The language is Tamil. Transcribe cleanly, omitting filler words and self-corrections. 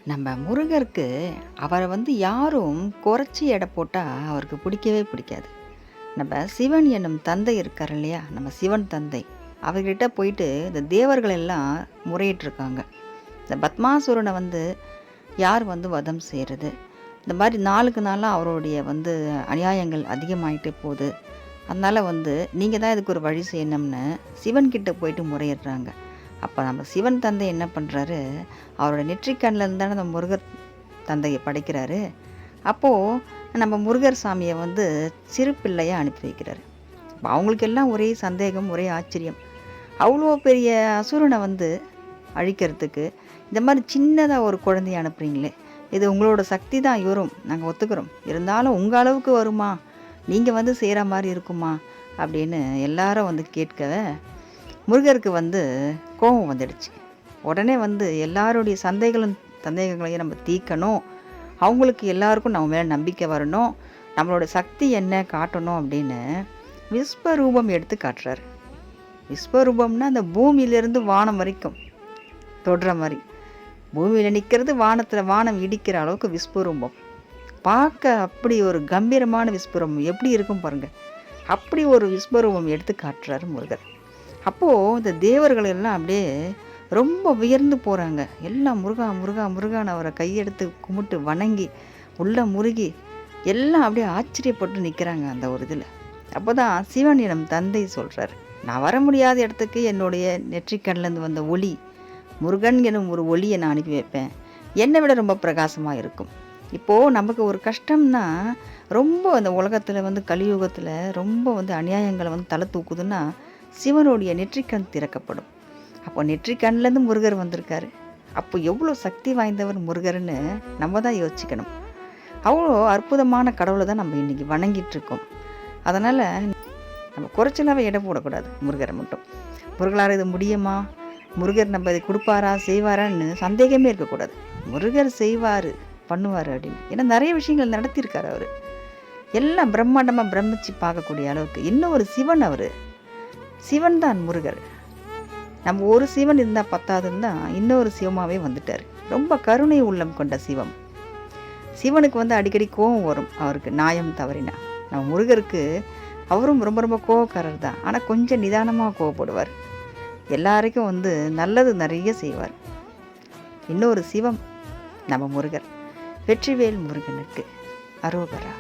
நம்ம முருகருக்கு அவரை யாரும் குறைச்சி எடை போட்டால் அவருக்கு பிடிக்கவே பிடிக்காது. நம்ம சிவன் என்னும் தந்தை இருக்கார் இல்லையா, நம்ம சிவன் தந்தை அவர்கிட்ட போயிட்டு இந்த தேவர்கள் எல்லாம் முறையிட்டிருக்காங்க. இந்த பத்மாசுரனை யார் வதம் செய்கிறது, இந்த மாதிரி நாளுக்கு நாளாக அவருடைய அநியாயங்கள் அதிகமாயிட்டே போகுது. அதனால் நீங்கள் தான் இதுக்கு ஒரு வழி செய்யணும்னு சிவன்கிட்ட போயிட்டு முறையிடுறாங்க. அப்போ நம்ம சிவன் தந்தை என்ன பண்ணுறாரு, அவரோட நெற்றிக்கண்ணில் தானே நம்ம முருகர் தந்தையை படைக்கிறாரு. அப்போது நம்ம முருகர் சாமியை சிறு பிள்ளையாக அனுப்பி வைக்கிறாரு. அப்போ அவங்களுக்கெல்லாம் ஒரே சந்தேகம், ஒரே ஆச்சரியம். அவ்வளோ பெரிய அசுரனை அழிக்கிறதுக்கு இந்த மாதிரி சின்னதாக ஒரு குழந்தைய அனுப்புகிறீங்களே, இது உங்களோட சக்தி தான், இவரும் நாங்கள் ஒத்துக்கிறோம், இருந்தாலும் உங்கள் அளவுக்கு வருமா, நீங்கள் செய்கிற மாதிரி இருக்குமா அப்படின்னு எல்லாரும் கேட்கவே முருகருக்கு கோபம் வந்துடுச்சு. உடனே எல்லாருடைய சந்தேகங்களையும் நம்ம தீர்க்கணும், அவங்களுக்கு எல்லாருக்கும் நம்ம மேலே நம்பிக்கை வரணும், நம்மளோட சக்தி என்ன காட்டணும் அப்படின்னு விஸ்வரூபம் எடுத்து காட்டுறாரு. விஸ்வரூபம்னா அந்த பூமியிலேருந்து வானம் வரைக்கும் தொடுற மாதிரி, பூமியில் நிற்கிறது, வானம் இடிக்கிற அளவுக்கு விஸ்வரூபம். பார்க்க அப்படி ஒரு கம்பீரமான விஸ்வரூபம் எப்படி இருக்கும் பாருங்கள். அப்படி ஒரு விஸ்வரூபம் எடுத்து காட்டுறாரு முருகர். அப்போது இந்த தேவர்கள் எல்லாம் அப்படியே ரொம்ப உயர்ந்து போகிறாங்க. எல்லாம் முருகா முருகா முருகான்னு அவரை கையெடுத்து கும்பிட்டு வணங்கி உள்ள முருகி எல்லாம் அப்படியே ஆச்சரியப்பட்டு நிற்கிறாங்க அந்த ஒரு இதில். அப்போ தான் சிவனிடம் தந்தை சொல்கிறார், நான் வர முடியாத இடத்துக்கு என்னுடைய நெற்றிக்கண்ணிலேருந்து வந்த ஒளி, முருகன் எனும் ஒரு ஒளியை நான் அனுப்பி வைப்பேன், என்னை விட ரொம்ப பிரகாசமாக இருக்கும். இப்போது நமக்கு ஒரு கஷ்டம்னா, ரொம்ப அந்த உலகத்தில் கலியுகத்தில் ரொம்ப அநியாயங்களை தலை தூக்குதுன்னா சிவனுடைய நெற்றிக்கண் திறக்கப்படும். அப்போ நெற்றிக்கண்லேருந்து முருகர் வந்திருக்காரு. அப்போ எவ்வளோ சக்தி வாய்ந்தவர் முருகர்னு நம்ம தான் யோசிக்கணும். அவ்வளோ அற்புதமான கடவுளை தான் நம்ம இன்றைக்கி வணங்கிட்டுருக்கோம். அதனால் நம்ம குறைச்சலாகவே எடை போடக்கூடாது முருகரை மட்டும். முருகலால் இது முடியுமா, முருகர் நம்ம இதை கொடுப்பாரா செய்வாரான்னு சந்தேகமே இருக்கக்கூடாது. முருகர் செய்வார் பண்ணுவார் அப்படின்னு. ஏன்னா நிறைய விஷயங்கள் நடத்தியிருக்காரு அவர். எல்லாம் பிரம்மாண்டமாக பிரமிச்சு பார்க்கக்கூடிய அளவுக்கு. இன்னும் ஒரு சிவன், அவர் சிவன் தான் முருகர். நம்ம ஒரு சிவன் இருந்தால் பத்தாதுன்னு தான் இன்னொரு சிவமாகவே வந்துட்டார். ரொம்ப கருணை உள்ளம் கொண்ட சிவம். சிவனுக்கு அடிக்கடி கோபம் வரும் அவருக்கு, நியாயம் தவறினா. நம்ம முருகருக்கு அவரும் ரொம்ப ரொம்ப கோபக்காரர் தான், ஆனால் கொஞ்சம் நிதானமாக கோவப்படுவார். எல்லாருக்கும் நல்லது நிறைய செய்வார். இன்னொரு சிவம் நம்ம முருகர். வெற்றிவேல் முருகனுக்கு அரோகரா.